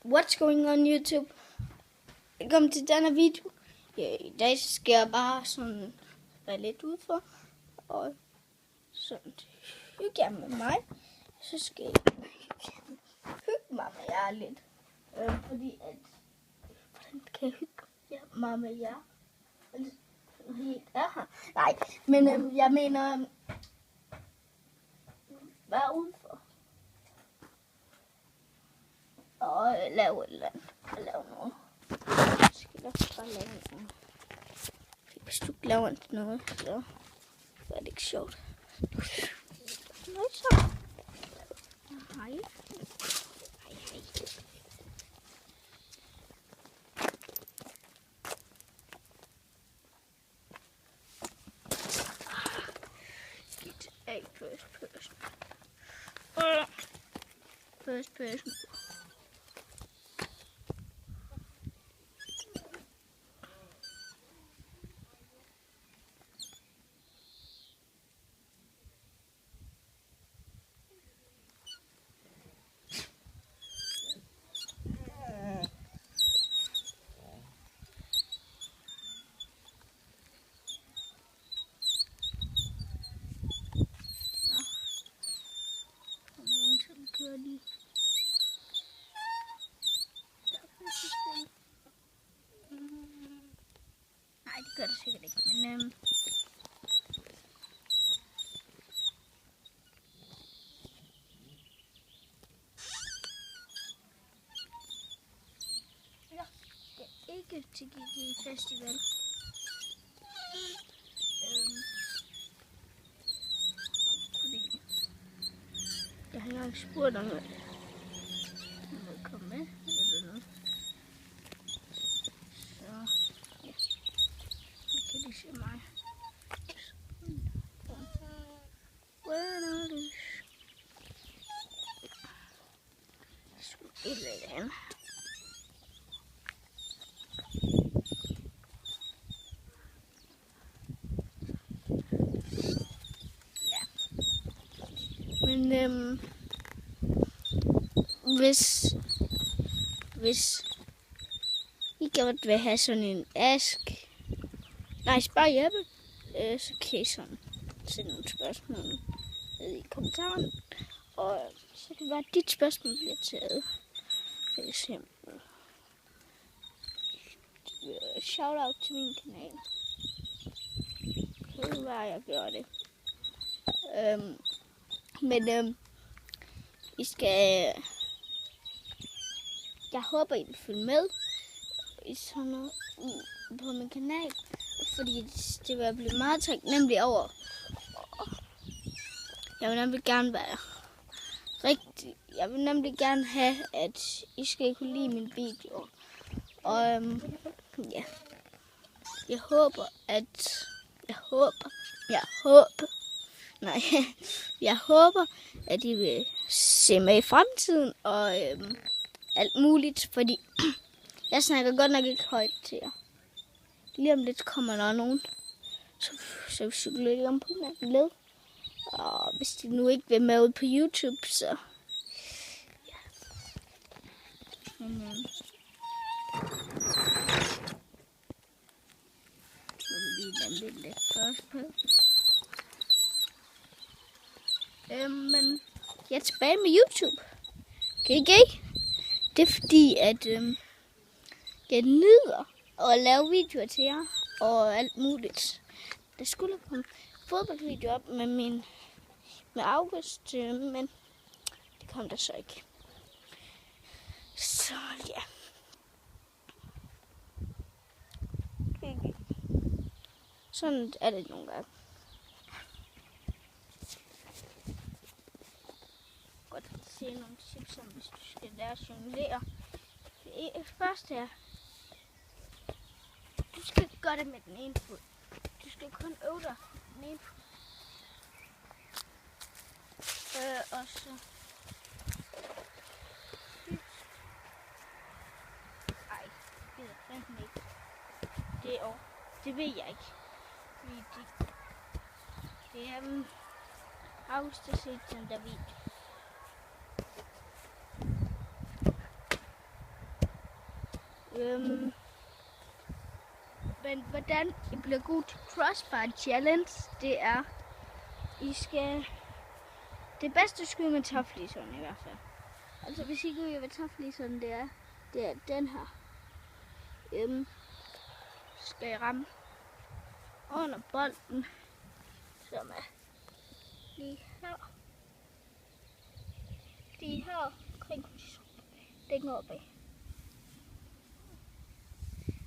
What's going on YouTube? Velkommen til denne video. I dag skal jeg bare sådan være lidt udfor og sådan hygge jer med mig. Så skal jeg hygge mig med jer lidt. Fordi at, hvordan kan jeg hygge mig med jer? Helt er her. Nej, men jeg mener, vær udenfor. Og lave et eller andet. Lave noget. Jeg skal nok bare lave noget. Hvis du ikke laver noget, så er det ikke sjovt. Nå så. Hej. Hej, hej. Get a first person. First person. Nej, det gør det sikkert ikke, men jeg skal ikke til GG Festival. Fordi jeg har ikke spurgt om det. Jeg må komme med eller noget. Så ja, nu kan de se mig. Eller men hvis I godt vil have sådan en ask, nej, spørg Jeppe, så kan I sådan sende nogle spørgsmål ned i kommentaren, og så kan det være, at dit spørgsmål bliver taget. For eksempel shout out til min kanal. Så det var, jeg gjorde det. Men I skal, jeg håber I vil følge med i sådan noget på min kanal, fordi det vil blive meget taknemmelig over. Jeg vil nemlig gerne være rigtig, jeg vil nemlig gerne have, at I skal kunne lide min video. Og ja, jeg håber, at I vil se med i fremtiden og alt muligt, fordi jeg snakker godt nok ikke højt til jer. Lige om lidt kommer der nogen, så cykler jeg om på den led. Og hvis de nu ikke vil med ud på YouTube, så ja. Men så vil lige vente lidt først på. Men jeg er tilbage med YouTube. GG. Det er fordi, at jeg nyder at lave videoer til jer og alt muligt. Der skulle komme fodboldvideo op med August, men det kom der så ikke. Så ja. GG. Sådan er det nogle gange. Godt at se nogle tips om, hvis du skal lære at jonglere. Det første er, du skal gøre det med den ene fod. Du skal kun øve dig med den ene fod. Og så ej, det gider fandme ikke. Det ved jeg ikke. Fordi det er August, der set den der video. Men hvordan I bliver god til Crossfire Challenge, det er, I skal... Det bedste skyde med topfliserne i hvert fald. Altså hvis I går med topfliserne, det er den her. Skal I ramme under bolden, som er lige her. Lige her omkring horisonten. Det går opad.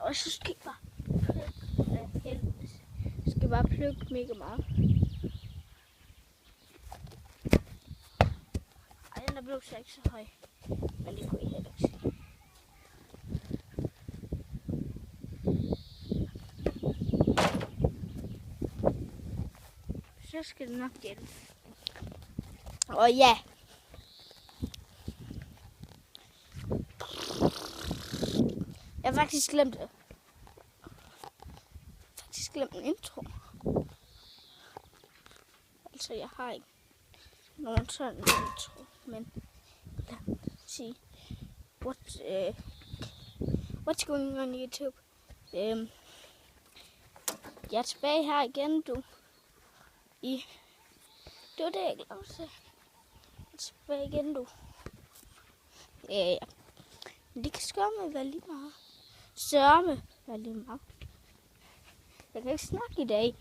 Og så skal I bare plukke mega meget. Ej, den der blev så ikke så høj. Men det kunne I heller ikke se. Så skal det nok hjælpe. Og ja. Jeg har faktisk glemt det. En intro. Altså jeg har ikke nogen sådan intro, men lad mig sige what's going on YouTube. Jeg er tilbage her igen, du. Det var det, jeg glæder til. Jeg er tilbage igen, du. Ja. Men det kan skørme være lige meget. Sørme være lige meget. Jeg kan ikke snakke i dag.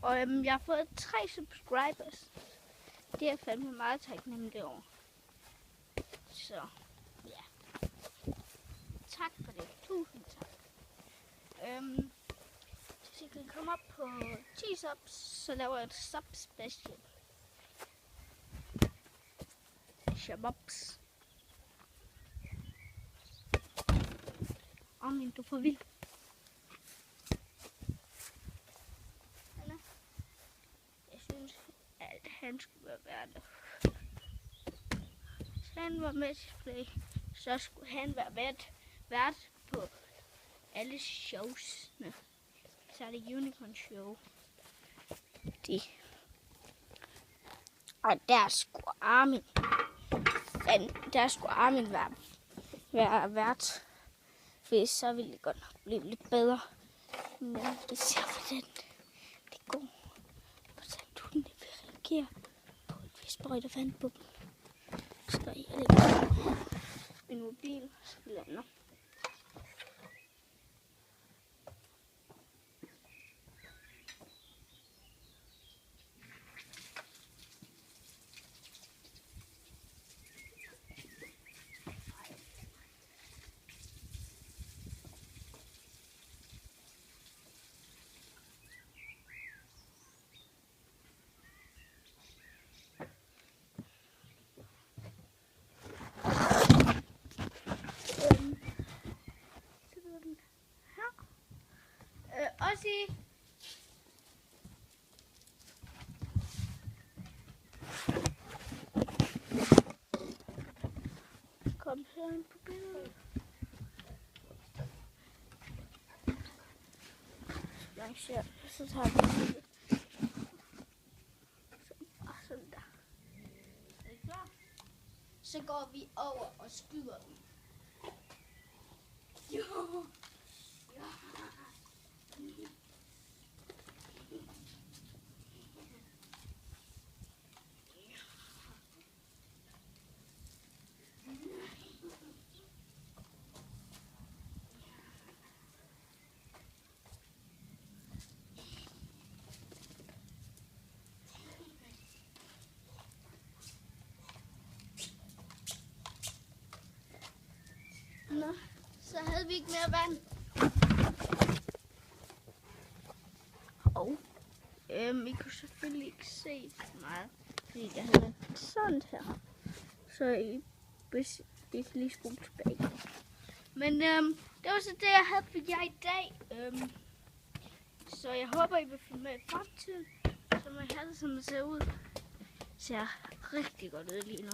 Og jeg har fået 3 subscribers. Det er fandme meget taknemmelig over. Så, ja. Tak for det. Tusind tak. Hvis I kan komme op på 10 subs, så laver jeg et sub special. Shabops. Men du får vild. Han skulle være vært. Hvis han var med til play, så skulle han være vært på alle showsene. Så er det Unicorn Show. Og der skulle Armin være vært. For så ville det godt nok blive lidt bedre. Men vi ser, hvordan det går. Hvordan du den vil reagere på, at vi sprøjter vand på dem. Så jeg lægger min mobil, så vi lander. Ossie! Kom her på billedet. Så tager vi det. Sådan der. Er I klar? Så går vi over og skyder dem. Jo! Ja! Nå, så havde vi ikke mere vand. Og I kunne selvfølgelig ikke se så meget, fordi jeg havde sådan her. Så I lige spole tilbage. Men det det var så det, jeg havde for jer i dag. Så jeg håber, I vil følge med i fremtiden. Så må I have det, som det ser ud. Ser rigtig godt ud lige nu.